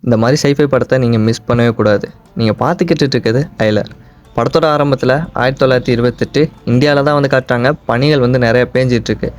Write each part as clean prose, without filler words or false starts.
இந்த மாதிரி சைஃபை படத்தை நீங்கள் மிஸ் பண்ணவே கூடாது. நீங்கள் பார்த்துக்கிட்டு இருக்கிறது டைலர். படத்தோட ஆரம்பத்தில் 1928 இந்தியாவில் தான் வந்து காட்டுறாங்க. பனிகள் வந்து நிறைய பேஞ்சிட்ருக்கு.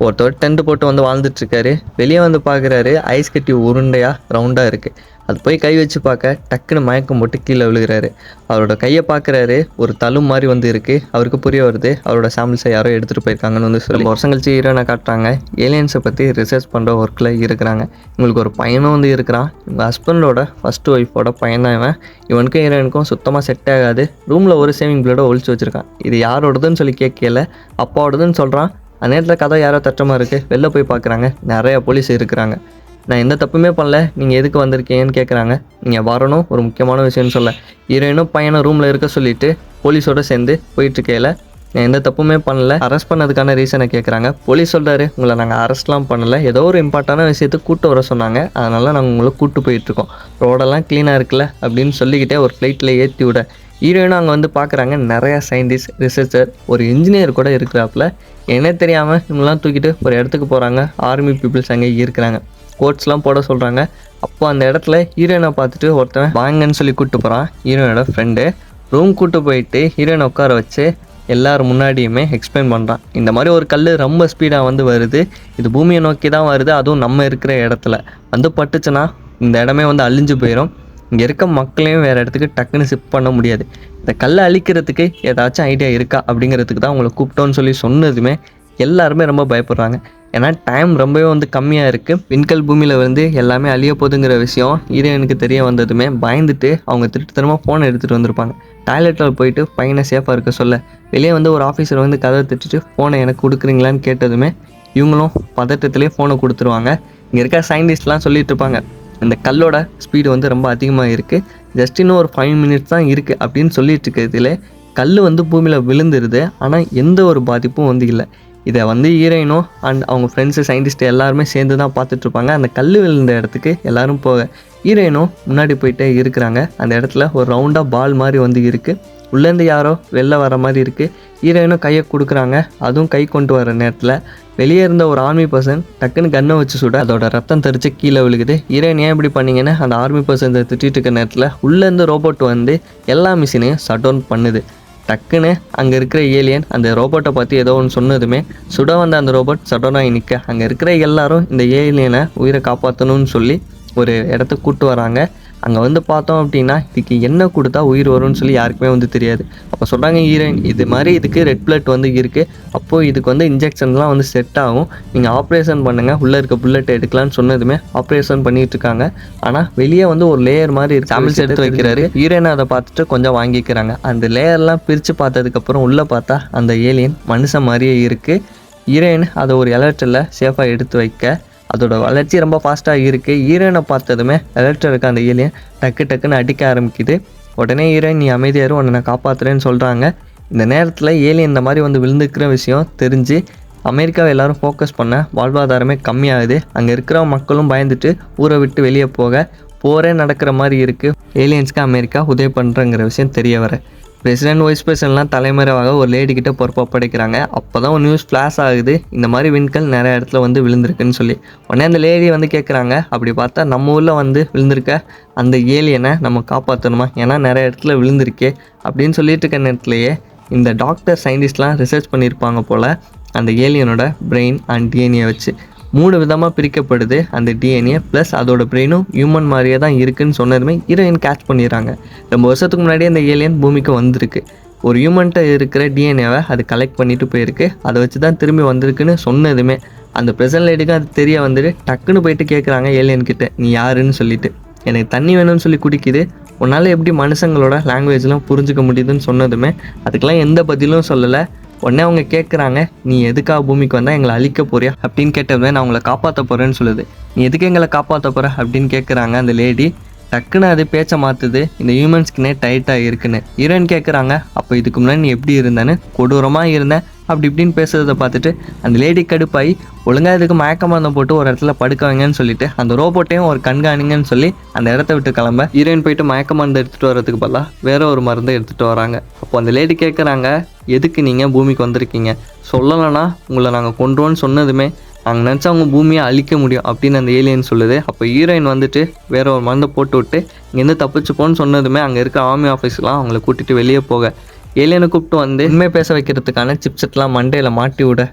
ஒருத்தர் டென்ட் போட்டு வந்து வாழ்ந்துட்டுருக்காரு. வெளியே வந்து பார்க்குறாரு, ஐஸ் கட்டி உருண்டையாக ரவுண்டாக இருக்குது. அது போய் கை வச்சு பார்க்க டக்குன்னு மயக்கம் போட்டு கீழே விழுகிறாரு. அவரோட கையை பார்க்குறாரு, ஒரு தழும் மாதிரி வந்து இருக்குது. அவருக்கு புரிய வருது அவரோட சாம்பிள்ஸை யாரோ எடுத்துகிட்டு போயிருக்காங்கன்னு வந்து சொல்லி வருஷம் கழிச்சு ஹீரோனை காட்டுறாங்க. ஏலியன்ஸை பற்றி ரிசர்ச் பண்ணுற ஒர்க்கில் இருக்கிறாங்க. இவங்களுக்கு ஒரு பையனும் வந்து இருக்கிறான். இவங்க ஹஸ்பண்டோட ஃபஸ்ட்டு ஒய்ஃபோட பையன் தான் இவன். இவனுக்கும் ஹீரோனுக்கும் சுத்தமாக செட் ஆகாது. ரூமில் ஒரு சேவிங் பிளேடை ஒழிச்சு வச்சுருக்கான். இது யாரோடதுன்னு சொல்லி கேட்கல, அப்பாவோடதுன்னு சொல்கிறான். அந்த நேரத்தில் கதை யாரோ தட்டமாக இருக்குது. வெளில போய் பார்க்குறாங்க, நிறைய போலீஸ் இருக்கிறாங்க. நான் எந்த தப்புமே பண்ணல, நீங்கள் எதுக்கு வந்திருக்கீங்கன்னு கேட்குறாங்க. நீங்கள் வரணும், ஒரு முக்கியமான விஷயம்னு சொல்ல. ஹீரோயினும் பையனும் ரூமில் இருக்க சொல்லிவிட்டு போலீஸோடு சேர்ந்து போயிட்டுருக்கையில் நான் எந்த தப்புமே பண்ணல, அரெஸ்ட் பண்ணதுக்கான ரீசனை கேட்குறாங்க. போலீஸ் சொல்கிறாரு, உங்களை நாங்கள் அரெஸ்ட்லாம் பண்ணலை, ஏதோ ஒரு இம்பார்ட்டான விஷயத்துக்கு கூப்பிட்டு வர சொன்னாங்க, அதனால் நாங்கள் உங்களை கூப்பிட்டு போயிட்டுருக்கோம், ரோடெல்லாம் க்ளீனாக இருக்குல்ல அப்படின்னு சொல்லிக்கிட்டே ஒரு ஃப்ளைட்டில் ஏற்றி விட ஹீரோயினும் அங்கே வந்து பார்க்குறாங்க. நிறையா சயின்டிஸ்ட், ரிசர்ச்சர், ஒரு இன்ஜினியர் கூட இருக்கிறாப்புல. என்ன தெரியாமல் இவங்களாம் தூக்கிட்டு ஒரு இடத்துக்கு போகிறாங்க. ஆர்மி பீப்புள்ஸ் அங்கே இருக்கிறாங்க. கோட்ஸ்லாம் போட சொல்கிறாங்க. அப்போ அந்த இடத்துல ஹீரோயினை பார்த்துட்டு ஒருத்தன் வாங்கன்னு சொல்லி கூப்பிட்டு போகிறான். ஹீரோயினோட ஃப்ரெண்டு ரூம் கூப்பிட்டு போயிட்டு ஹீரோயினை உட்கார வச்சு எல்லோரும் முன்னாடியுமே எக்ஸ்பிளைன் பண்ணுறான். இந்த மாதிரி ஒரு கல் ரொம்ப ஸ்பீடாக வந்து வருது, இது பூமியை நோக்கி தான் வருது, அதுவும் நம்ம இருக்கிற இடத்துல வந்து பட்டுச்சுன்னா இந்த இடமே வந்து அழிஞ்சு போயிடும். இங்கே இருக்க மக்களையும் வேறு இடத்துக்கு டக்குன்னு ஷிஃப்ட் பண்ண முடியாது. இந்த கல்லை அழிக்கிறதுக்கு ஏதாச்சும் ஐடியா இருக்கா அப்படிங்கிறதுக்கு தான் உங்களை கூப்பிட்டோன்னு சொல்லி சொன்னதுமே எல்லாருமே ரொம்ப பயப்படுறாங்க. ஏன்னா டைம் ரொம்பவே வந்து கம்மியாக இருக்குது. விண்கல் பூமியில் வந்து எல்லாமே அழிய போகுதுங்கிற விஷயம் ஹீரோயினுக்கு தெரிய வந்ததுமே பயந்துட்டு அவங்க திருட்டுத்தனமாக ஃபோனை எடுத்துகிட்டு வந்திருப்பாங்க. டாய்லெட்டில் போயிட்டு பையனை சேஃபாக இருக்க சொல்ல வெளியே வந்து ஒரு ஆஃபீஸர் வந்து கதவை திட்டுட்டு ஃபோனை எனக்கு கொடுக்குறீங்களான்னு கேட்டதுமே இவங்களும் பதட்டத்திலே ஃபோனை கொடுத்துருவாங்க. இங்கே இருக்க சயின்டிஸ்ட்லாம் சொல்லிட்டு இருப்பாங்க, இந்த கல்லோட ஸ்பீடு வந்து ரொம்ப அதிகமாக இருக்குது, ஜஸ்ட் இன்னும் ஒரு 5 மினிட்ஸ் தான் இருக்குது அப்படின்னு சொல்லிட்டு இருக்கிறதுல கல் வந்து பூமியில் விழுந்துருது. ஆனால் எந்த ஒரு பாதிப்பும் வந்து இல்லை. இதை வந்து ஹீரோயினும் அண்ட் அவங்க ஃப்ரெண்ட்ஸு, சயின்டிஸ்ட்டு எல்லாருமே சேர்ந்து தான் பார்த்துட்ருப்பாங்க. அந்த கல் விழுந்த இடத்துக்கு எல்லோரும் போக ஹீரோயினும் முன்னாடி போயிட்டே இருக்கிறாங்க. அந்த இடத்துல ஒரு ரவுண்டாக பால் மாதிரி வந்து இருக்குது. உள்ளேருந்து யாரோ வெளில வர மாதிரி இருக்குது. ஹீரோயினும் கையை கொடுக்குறாங்க. அதுவும் கை கொண்டு வர நேரத்தில் வெளியே இருந்த ஒரு ஆர்மி பர்சன் டக்குன்னு கன்னை வச்சு சுட அதோட ரத்தம் தெரிச்சு கீழே விழுகுது. ஹீரோயின் ஏன் இப்படி பண்ணிங்கன்னு அந்த ஆர்மி பர்சன் திட்டிகிட்டு இருக்க நேரத்தில் உள்ளேருந்து ரோபோட் வந்து எல்லா மிஷினையும் ஷட் டவுன் பண்ணுது. டக்குன்னு அங்கே இருக்கிற ஏலியன் அந்த ரோபோட்டை பற்றி ஏதோ ஒன்று சொன்னதுமே சுட வந்த அந்த ரோபோட் சடனாக நிற்க அங்கே இருக்கிற எல்லாரும் இந்த ஏலியனை உயிரை காப்பாற்றணும்னு சொல்லி ஒரு இடத்துக்கு கூப்பிட்டு வராங்க. அங்கே வந்து பார்த்தோம் அப்படின்னா இதுக்கு என்ன கொடுத்தா உயிர் வரும்னு சொல்லி யாருக்குமே வந்து தெரியாது. அப்போ சொல்கிறாங்க ஹீரோயின், இது மாதிரி இதுக்கு ரெட் பிளட் வந்து இருக்குது, அப்போது இதுக்கு வந்து இன்ஜெக்ஷன்லாம் வந்து செட் ஆகும், நீங்கள் ஆப்ரேஷன் பண்ணுங்கள், உள்ளே இருக்க புல்லட் எடுக்கலான்னு சொன்னதுமே ஆப்ரேஷன் பண்ணிகிட்டு இருக்காங்க. ஆனால் வெளியே வந்து ஒரு லேயர் மாதிரி சாம்பிள்ஸ் எடுத்து வைக்கிறாரு. ஹீரோயின் அதை பார்த்துட்டு கொஞ்சம் வாங்கிக்கிறாங்க. அந்த லேயர்லாம் பிரித்து பார்த்ததுக்கப்புறம் உள்ளே பார்த்தா அந்த ஏலியன் மனுஷன் மாதிரியே இருக்குது. ஹீரோயின் அதை ஒரு எலக்ட்ரில் சேஃபாக எடுத்து வைக்க அதோட வளர்ச்சி ரொம்ப ஃபாஸ்ட்டாக இருக்குது. ஹீரோயினை பார்த்ததுமே எலக்ட்ரில் இருக்க அந்த ஏலியன் டக்குன்னு அடிக்க ஆரம்பிக்குது. உடனே ஹீரோயின், நீ அமைதியாரு, உன்னை நான் காப்பாற்றுறேன்னு சொல்கிறாங்க. இந்த நேரத்தில் ஏலியன் இந்த மாதிரி வந்து விழுந்துக்கிற விஷயம் தெரிஞ்சு அமெரிக்காவை எல்லோரும் ஃபோக்கஸ் பண்ண வாழ்வாதாரமே கம்மியாகுது. அங்கே இருக்கிற மக்களும் பயந்துட்டு ஊரை விட்டு வெளியே போரே நடக்கிற மாதிரி இருக்குது. ஏலியன்ஸ்க்கு அமெரிக்கா உதவி பண்ணுறங்கிற விஷயம் தெரிய வர பிரசிடென்ட், வைஸ் பிரசிடென்ட்லாம் தலைமுறையாக ஒரு லேடிக்கிட்ட பொறுப்பு ஒப்படைக்கிறாங்க. அப்போ தான் ஒரு நியூஸ் ஃப்ளாஷ் ஆகுது, இந்த மாதிரி விண்கல் நிறைய இடத்துல வந்து விழுந்திருக்குன்னு சொல்லி. உடனே அந்த லேடி வந்து கேட்குறாங்க, அப்படி பார்த்தா நம்ம ஊரில் வந்து விழுந்திருக்க அந்த ஏலியனை நம்ம காப்பாற்றணுமா, ஏன்னா நிறைய இடத்துல விழுந்திருக்கே அப்படின்னு சொல்லிட்டு இருக்க நேரத்துலையே இந்த டாக்டர், சயின்டிஸ்ட்லாம் ரிசர்ச் பண்ணியிருப்பாங்க போல் அந்த ஏலியனோட பிரெயின் அண்ட் டிஎன்ஏ வச்சு 3 விதமாக பிரிக்கப்படுது. அந்த டிஎன்ஏ ப்ளஸ் அதோட பிரெயினும் ஹியூமன் மாதிரியே தான் இருக்குதுன்னு சொன்னதுமே ஹீரோயின் கேட்ச் பண்ணிடுறாங்க. ரொம்ப வருஷத்துக்கு முன்னாடியே அந்த ஏலியன் பூமிக்கு வந்திருக்கு. ஒரு ஹியூமன்கிட்ட இருக்கிற டிஎன்ஏவை அது கலெக்ட் பண்ணிட்டு போயிருக்கு. அதை வச்சு தான் திரும்பி வந்திருக்குன்னு சொன்னதுமே அந்த ப்ரெசன்ட் லேடிக்கு அது தெரிய வந்துட்டு டக்குன்னு போயிட்டு கேட்குறாங்க ஏலியன்கிட்ட, நீ யாருன்னு சொல்லிட்டு. எனக்கு தண்ணி வேணும்னு சொல்லி குடிக்குது, உன்னால் எப்படி மனுஷங்களோட லாங்குவேஜ்லாம் புரிஞ்சுக்க முடியுதுன்னு சொன்னதுமே அதுக்கெலாம் எந்த பதிலும் சொல்லலை. உடனே அவங்க கேட்குறாங்க, நீ எதுக்காக பூமிக்கு வந்தால் எங்களை அழிக்க போறியா அப்படின்னு கேட்டதுமே நான் உங்களை காப்பாற்ற போகிறேன்னு சொல்லுது. நீ எதுக்கு எங்களை காப்பாற்ற போகிற அப்படின்னு கேட்குறாங்க அந்த லேடி. டக்குன்னு அது பேச்சை மாற்றுது, இந்த ஹியூமன்ஸ்க்குனே டைட்டாக இருக்குன்னு. ஹீரோயின் கேட்குறாங்க, அப்போ இதுக்கு முன்னாடி நீ எப்படி இருந்தேன்னு, கொடூரமாக இருந்தேன் அப்படி இப்படின்னு பேசுறதை பார்த்துட்டு அந்த லேடி கடுப்பாகி ஒழுங்காக இதுக்கு மயக்க மருந்தம் போட்டு ஒரு இடத்துல படுக்க வைங்கன்னு சொல்லிட்டு அந்த ரோபோட்டையும் ஒரு கண்காணிங்கன்னு சொல்லி அந்த இடத்த விட்டு கிளம்ப ஹீரோயின் போயிட்டு மயக்க மருந்து எடுத்துகிட்டு வரதுக்கு பதிலாக வேற ஒரு மருந்தை எடுத்துகிட்டு வராங்க. அப்போ அந்த லேடி கேட்குறாங்க, எதுக்கு நீங்கள் பூமிக்கு வந்திருக்கீங்க, சொல்லலைன்னா உங்களை நாங்கள் கொண்டுவோன்னு சொன்னதுமே நாங்கள் நினச்சா அவங்க பூமியை அழிக்க முடியும் அப்படின்னு அந்த ஏலியன் சொல்லுது. அப்போ ஹீரோயின் வந்துட்டு வேற ஒரு மருந்தை போட்டு விட்டு இங்கேருந்து தப்பிச்சுப்போன்னு சொன்னதுமே அங்கே இருக்க ஆர்மி ஆஃபீஸ்லாம் அவங்கள கூட்டிகிட்டு வெளியே போக ஏலியனை கூப்பிட்டு வந்து உண்மை பேச வைக்கிறதுக்கான சிப்செட்லாம் மண்டையில் மாட்டி விட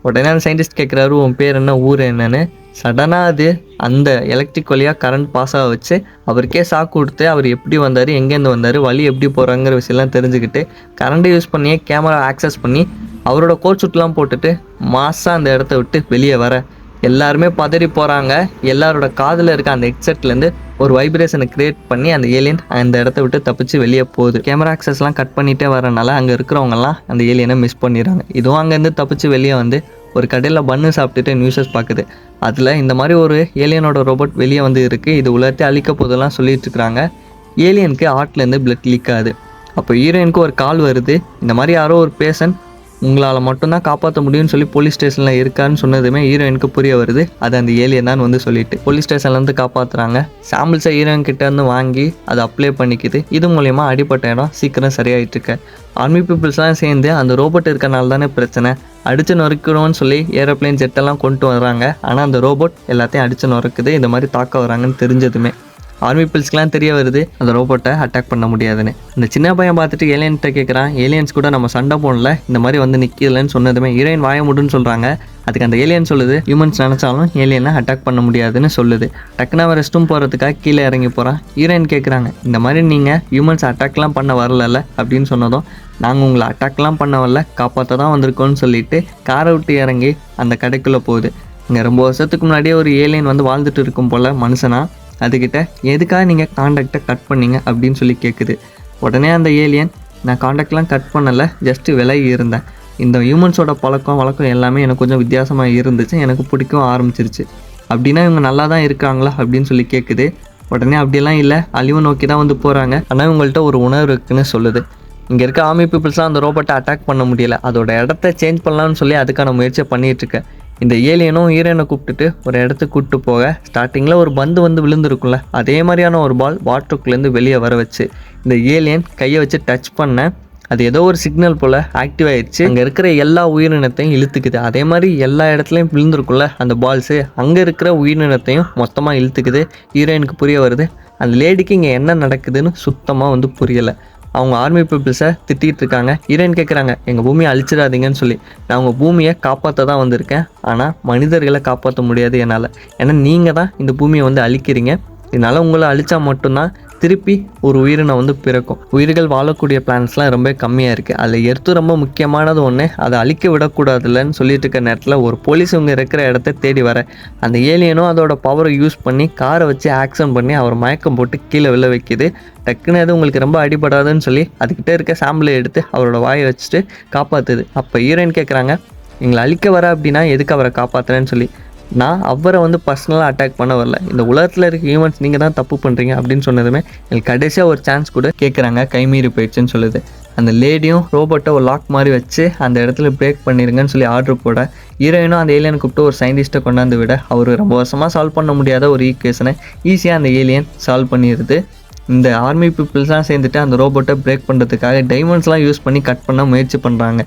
உடனே அந்த சயின்டிஸ்ட் கேட்குறாரு உன் பேர் என்ன ஊர் என்னன்னு. சடனாக அது அந்த எலக்ட்ரிக் வழியாக கரண்ட் பாஸ் ஆக வச்சு அவருக்கே ஷாக் கொடுத்து அவர் எப்படி வந்தார், எங்கேருந்து வந்தார், வழி எப்படி போகிறாங்கிற விஷயம்லாம் தெரிஞ்சுக்கிட்டு கரண்ட்டை யூஸ் பண்ணியே கேமரா ஆக்சஸ் பண்ணி அவரோட கோட் சூட்லாம் போட்டுட்டு மாசாக அந்த இடத்த விட்டு வெளியே வர எல்லாருமே பதறி போகிறாங்க. எல்லாரோட காதில் இருக்க அந்த ஹெட்செட்லேருந்து ஒரு வைப்ரேஷனை க்ரியேட் பண்ணி அந்த ஏலியன் அந்த இடத்த விட்டு தப்பிச்சு வெளியே போகுது. கேமரா ஆக்சஸ்லாம் கட் பண்ணிகிட்டே வரனால அங்கே இருக்கிறவங்கலாம் அந்த ஏலியனை மிஸ் பண்ணிடுறாங்க. இதுவும் அங்கேருந்து தப்பிச்சு வெளியே வந்து ஒரு கடையில் பன்னு சாப்பிட்டுட்டு நியூஸஸ் பார்க்குது. அதில் இந்த மாதிரி ஒரு ஏலியனோட ரோபோட் வெளியே வந்து இருக்குது, இது உலகத்தை அழிக்க போதெல்லாம் சொல்லிட்டு இருக்கிறாங்க. ஏலியனுக்கு ஹார்ட்லேருந்து பிளட் லீக் ஆகுது. அப்போ ஹீரோயினுக்கு ஒரு கால் வருது, இந்த மாதிரி யாரோ ஒரு பேஷண்ட் உங்களால் மட்டும்தான் காப்பாற்ற முடியும்னு சொல்லி போலீஸ் ஸ்டேஷனில் இருக்கான்னு சொன்னதுமே ஹீரோயினுக்கு புரிய வருது அது அந்த ஏலியன் தான் வந்து சொல்லிட்டு போலீஸ் ஸ்டேஷன்லேருந்து காப்பாற்றுறாங்க. சாம்பிள்ஸை ஹீரோயின் கிட்டேருந்து வாங்கி அதை அப்ளை பண்ணிக்குது. இது மூலயமா அடிப்பட்ட இடம் சீக்கிரம் சரியாயிட்டு இருக்கு. ஆர்மி பீப்புள்ஸ்லாம் சேர்ந்து அந்த ரோபோட் இருக்கனால தானே பிரச்சனை, அடித்து நொறுக்கணும்னு சொல்லி ஏரோப்ளைன் ஜெட்டெல்லாம் கொண்டு வர்றாங்க. ஆனால் அந்த ரோபோட் எல்லாத்தையும் அடித்து நொறுக்குது. இந்த மாதிரி தாக்க வராங்கன்னு தெரிஞ்சதுமே ஆர்மி பீப்புள்ஸ்க்குலாம் தெரிய வருது அந்த ரோபோட்டை அட்டாக் பண்ண முடியாதுன்னு. அந்த சின்ன பையன் பார்த்துட்டு ஏலியன்கிட்ட கேட்குறான், ஏலியன்ஸ் கூட நம்ம சண்டை போடல, இந்த மாதிரி வந்து நிற்கலன்னு சொன்னதுமே ஹீரோயின் வாய முடுன்னு சொல்கிறாங்க. அதுக்கு அந்த ஏலியன் சொல்லுது ஹியூமன்ஸ் நினச்சாலும் ஏலியனை அட்டாக் பண்ண முடியாதுன்னு சொல்லுது. டக்குன்னு அவன் ரெஸ்ட்டும் போகிறதுக்காக கீழே இறங்கி போகிறான். ஹீரோயின் கேட்குறாங்க, இந்த மாதிரி நீங்கள் ஹியூமன்ஸ் அட்டாக்லாம் பண்ண வரல அப்படின்னு சொன்னதும் நாங்கள் உங்களை அட்டாக்லாம் பண்ண வரல, காப்பாற்ற தான் வந்திருக்கோன்னு சொல்லிட்டு காரை விட்டு இறங்கி அந்த கடைக்குள்ளே போகுது. இங்கே ரொம்ப வருஷத்துக்கு முன்னாடியே ஒரு ஏலியன் வந்து வாழ்ந்துட்டு இருக்கும் போல் மனுஷனா, அதுக்கிட்ட எதுக்காக நீங்கள் காண்டாக்டை கட் பண்ணீங்க அப்படின்னு சொல்லி கேட்குது. உடனே அந்த ஏலியன் நான் காண்டாக்ட்லாம் கட் பண்ணலை, ஜஸ்ட்டு விலகி இருந்தேன், இந்த ஹியூமன்ஸோட பழக்கம் வழக்கம் எல்லாமே எனக்கு கொஞ்சம் வித்தியாசமாக இருந்துச்சு, எனக்கு பிடிக்கவும் ஆரம்பிச்சிருச்சு, அப்படின்னா இவங்க நல்லா தான் இருக்காங்களா அப்படின்னு சொல்லி கேட்குது. உடனே அப்படியெல்லாம் இல்லை, அழிவு நோக்கி தான் வந்து போகிறாங்க, ஆனால் இவங்கள்ட்ட ஒரு உணர்வு இருக்குன்னு சொல்லுது. இங்கே இருக்க ஆர்மி பீப்புள்ஸ்லாம் அந்த ரோபோட்டை அட்டாக் பண்ண முடியலை, அதோட இடத்த சேஞ்ச் பண்ணலான்னு சொல்லி அதுக்கான முயற்சியை பண்ணிகிட்ருக்கேன். இந்த ஏலியனும் ஹீரோயினை கூப்பிட்டுட்டு ஒரு இடத்துக்கு கூப்பிட்டு போக ஸ்டார்டிங்கில் ஒரு பந்து வந்து விழுந்துருக்கும்ல, அதே மாதிரியான ஒரு பால் வாட்டருக்குள்ளேருந்து வெளியே வர வச்சு இந்த ஏலியன் கையை வச்சு டச் பண்ண அது ஏதோ ஒரு சிக்னல் போல் ஆக்டிவ் ஆகிடுச்சு. அங்கே இருக்கிற எல்லா உயிரினத்தையும் இழுத்துக்குது. அதே மாதிரி எல்லா இடத்துலையும் விழுந்துருக்கும்ல அந்த பால்ஸு, அங்கே இருக்கிற உயிரினத்தையும் மொத்தமாக இழுத்துக்குது. ஹீரோயினுக்கு புரிய வருது அந்த லேடிக்கு இங்கே என்ன நடக்குதுன்னு சுத்தமாக வந்து புரியலை. அவங்க ஆர்மி பீப்புள்ஸை திட்டிகிட்டு இருக்காங்க. ஹீரோயின் கேட்குறாங்க எங்கள் பூமியை அழிச்சிடாதீங்கன்னு சொல்லி. நான் உங்கள் பூமியை காப்பாற்ற தான் வந்திருக்கேன், ஆனால் மனிதர்களை காப்பாற்ற முடியாது என்னால், ஏன்னா நீங்கள் தான் இந்த பூமியை வந்து அழிக்கிறீங்க, இதனால் உங்களை அழித்தா மட்டும்தான் திருப்பி ஒரு உயிரினம் வந்து பிறக்கும். உயிர்கள் வாழக்கூடிய பிளான்ஸ்லாம் ரொம்ப கம்மியாக இருக்குது, அதில் எர்த்து ரொம்ப முக்கியமானது ஒன்று, அதை அழிக்க விடக்கூடாதுல்லன்னு சொல்லிட்டு இருக்க நேரத்தில் ஒரு போலீஸ் இவங்க இருக்கிற இடத்த தேடி வர அந்த ஏலியனும் அதோட பவரை யூஸ் பண்ணி காரை வச்சு ஆக்ஷன் பண்ணி அவர் மயக்கம் போட்டு கீழே விழ வைக்கிது. டக்குன்னு அது உங்களுக்கு ரொம்ப அடிபடாதுன்னு சொல்லி அதுக்கிட்ட இருக்க சாம்பிளை எடுத்து அவரோட வாயை வச்சுட்டு காப்பாற்றுது. அப்போ ஹீரோயின் கேட்குறாங்க எங்களை அழிக்க வர அப்படின்னா எதுக்கு அவரை காப்பாற்றுறேன்னு சொல்லி. நான் அவரை வந்து பர்சனலாக அட்டாக் பண்ண வரல, இந்த உலகத்தில் இருக்க ஹியூமன்ஸ் நீங்கள் தான் தப்பு பண்ணுறீங்க அப்படின்னு சொன்னதுமே எனக்கு கடைசியாக ஒரு சான்ஸ் கூட கேட்குறாங்க, கைமீறி போயிடுச்சுன்னு சொல்லுது. அந்த லேடியும் ரோபோட்டை ஒரு லாக் மாதிரி வச்சு அந்த இடத்துல பிரேக் பண்ணிடுங்கன்னு சொல்லி ஆர்டர் போட ஹீரோயினும் அந்த ஏலியனை கூப்பிட்டு ஒரு சயின்டிஸ்ட்டை கொண்டாந்து விட அவர் ரொம்ப வருஷமாக சால்வ் பண்ண முடியாத ஒரு ஈக்குவேஷனை ஈஸியாக அந்த ஏலியன் சால்வ் பண்ணிடுது. இந்த ஆர்மி பீப்புள்ஸ்லாம் சேர்ந்துட்டு அந்த ரோபோட்டை பிரேக் பண்ணுறதுக்காக டைமண்ட்ஸ்லாம் யூஸ் பண்ணி கட் பண்ண முயற்சி பண்ணுறாங்க.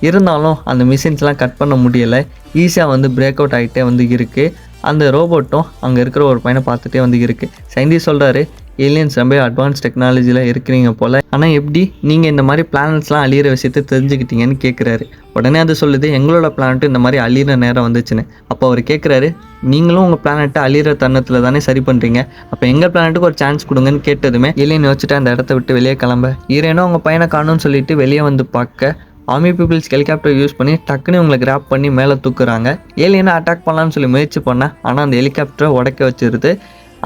இருந்தாலும் அந்த மிஷின்ஸ்லாம் கட் பண்ண முடியலை, ஈஸியாக வந்து பிரேக் அவுட் ஆகிட்டே வந்து இருக்குது. அந்த ரோபோட்டும் அங்கே இருக்கிற ஒரு பையனை பார்த்துட்டே வந்து இருக்குது. சயின்டிஸ்ட் சொல்கிறாரு ஏலியன்ஸ் ரொம்ப அட்வான்ஸ் டெக்னாலஜியில் இருக்கிறீங்க போல், ஆனால் எப்படி நீங்கள் இந்த மாதிரி பிளானட்ஸ்லாம் அழியிற விஷயத்தை தெரிஞ்சுக்கிட்டீங்கன்னு கேட்குறாரு. உடனே அது சொல்லுது எங்களோட பிளானட்டும் இந்த மாதிரி அழியிற நேரம் வந்துச்சுன்னு. அப்போ அவர் கேட்குறாரு நீங்களும் உங்கள் பிளானட்டை அழியிற தருணத்தில் தானே சரி பண்ணுறீங்க, அப்போ எங்கள் பிளானட்டுக்கு ஒரு சான்ஸ் கொடுங்கன்னு கேட்டதுமே ஏலியன் வச்சுட்டு அந்த இடத்த விட்டு வெளியே கிளம்ப ஹீரோயினும் அவங்க பையனை காணும்னு சொல்லிட்டு வெளியே வந்து பார்க்க ஆர்மி பீப்புள்ஸ் ஹெலிகாப்டர் யூஸ் பண்ணி டக்குன்னு இவங்களை கிராப் பண்ணி மேலே தூக்குறாங்க. ஏலியனை அட்டாக் பண்ணலான்னு சொல்லி முயற்சி பண்ணேன், ஆனால் அந்த ஹெலிகாப்டரை உடைக்க வச்சிருது.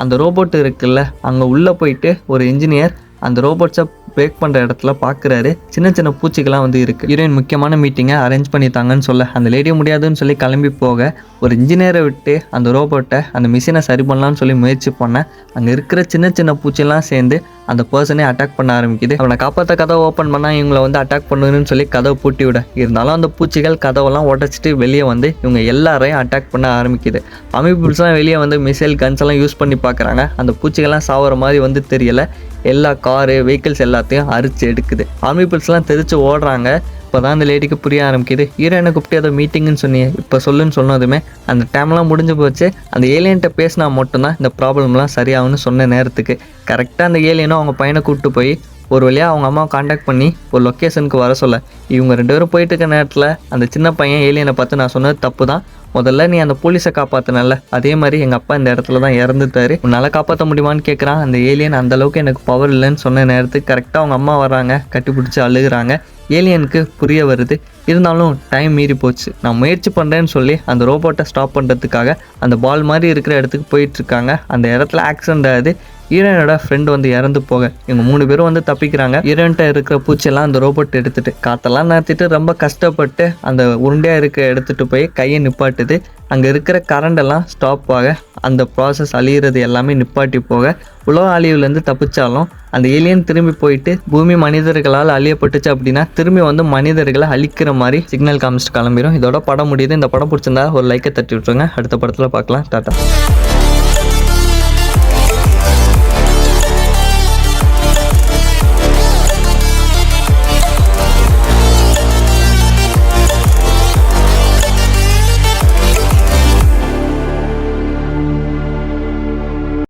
அந்த ரோபோட் இருக்குல்ல அங்கே உள்ளே போயிட்டு ஒரு இன்ஜினியர் அந்த ரோபோட்ஸை பிரேக் பண்ணுற இடத்துல பார்க்குறாரு, சின்ன சின்ன பூச்சிகள்லாம் வந்து இருக்குது. ஹீரோயின் முக்கியமான மீட்டிங்கை அரேஞ்ச் பண்ணித்தாங்கன்னு சொல்ல அந்த லேடியை முடியாதுன்னு சொல்லி கிளம்பி போக ஒரு இன்ஜினியரை விட்டு அந்த ரோபோட்டை அந்த மிஷினை சரி பண்ணலான்னு சொல்லி முயற்சி பண்ணேன். அங்கே இருக்கிற சின்ன சின்ன பூச்சிலாம் சேர்ந்து அந்த பர்சனே அட்டாக் பண்ண ஆரம்பிக்குது. அவனை காப்பாற்ற கதவை ஓப்பன் பண்ணால் இவங்களை வந்து அட்டாக் பண்ணுன்னு சொல்லி கதவை பூட்டி விட இருந்தாலும் அந்த பூச்சிகள் கதவெல்லாம் உடச்சிட்டு வெளியே வந்து இவங்க எல்லாரையும் அட்டாக் பண்ண ஆரம்பிக்குது. ஆர்மி பீப்புள்ஸ்லாம் வெளியே வந்து மிசைல் கன்ஸ் எல்லாம் யூஸ் பண்ணி பார்க்குறாங்க, அந்த பூச்சிகள்லாம் சாவற மாதிரி வந்து தெரியலை. எல்லா காரு வெஹிக்கிள்ஸ் எல்லாத்தையும் அரிச்சு எடுக்குது. ஆர்மி பீப்புள்ஸ்லாம் தெரிச்சு ஓடுறாங்க. அப்போ தான் அந்த லேடிக்கு புரிய ஆரம்பிக்குது. ஹீரோயினை கூப்பிட்டு ஏதோ மீட்டிங்னு சொன்னியே, இப்போ சொல்லுன்னு சொன்னதுமே அந்த டைம்லாம் முடிஞ்சு போச்சு. அந்த ஏலியன்ட்ட பேசினா மட்டும்தான் இந்த ப்ராப்ளம்லாம் சரியாகும்னு சொன்ன நேரத்துக்கு கரெக்டாக அந்த ஏலியனும் அவங்க பையனை கூப்பிட்டு போய் ஒரு வழியாக அவங்க அம்மாவை காண்டாக்ட் பண்ணி ஒரு லொக்கேஷனுக்கு வர சொல்ல, இவங்க 2 பேரும் போயிட்டு இருக்க நேரத்தில் அந்த சின்ன பையன் ஏலியனை பார்த்து நான் சொன்னது தப்பு தான், முதல்ல நீ அந்த போலீஸை காப்பாற்றினல, அதே மாதிரி எங்கள் அப்பா இந்த இடத்துல தான் இறந்துட்டாரு, உன்னால் காப்பாற்ற முடியுமான்னு கேட்குறான். அந்த ஏலியன் அந்தளவுக்கு எனக்கு பவர் இல்லைன்னு சொன்ன நேரத்துக்கு கரெக்டாக அவங்க அம்மா வராங்க, கட்டி பிடிச்சி அழுகுறாங்க. ஏலியனுக்கு புரிய வருது, இருந்தாலும் டைம் மீறி போச்சு, நான் முயற்சி பண்ணுறேன்னு சொல்லி அந்த ரோபோட்டை ஸ்டாப் பண்ணுறதுக்காக அந்த பால் மாதிரி இருக்கிற இடத்துக்கு போயிட்டுருக்காங்க. அந்த இடத்துல ஆக்சிடென்ட் ஆகுது. ஹீரோயினோட ஃப்ரெண்டு வந்து இறந்து போக இவங்க 3 பேரும் வந்து தப்பிக்கிறாங்க. ஹீரோயின்ட்ட இருக்கிற பூச்செல்லாம் அந்த ரோபோட் எடுத்துட்டு காற்றெல்லாம் நிறுத்திட்டு ரொம்ப கஷ்டப்பட்டு அந்த உருண்டையாக இருக்க எடுத்துகிட்டு போய் கையை நிப்பாட்டுது. அங்கே இருக்கிற கரண்டெல்லாம் ஸ்டாப் ஆக அந்த ப்ராசஸ் அழியிறது எல்லாமே நிப்பாட்டி போக உலக அழிவுலேருந்து தப்பிச்சாலும் அந்த ஏலியன் திரும்பி போயிட்டு பூமி மனிதர்களால் அழியப்பட்டுச்சு அப்படின்னா திரும்பி வந்து மனிதர்களை அழிக்கிற மாதிரி சிக்னல் காமிச்சிட்டு கிளம்பிடும். இதோட படம் முடியுது. இந்த படம் பிடிச்சிருந்தா ஒரு லைக்கை தட்டி விட்டுருங்க. அடுத்த படத்தில் பார்க்கலாம். டாட்டா.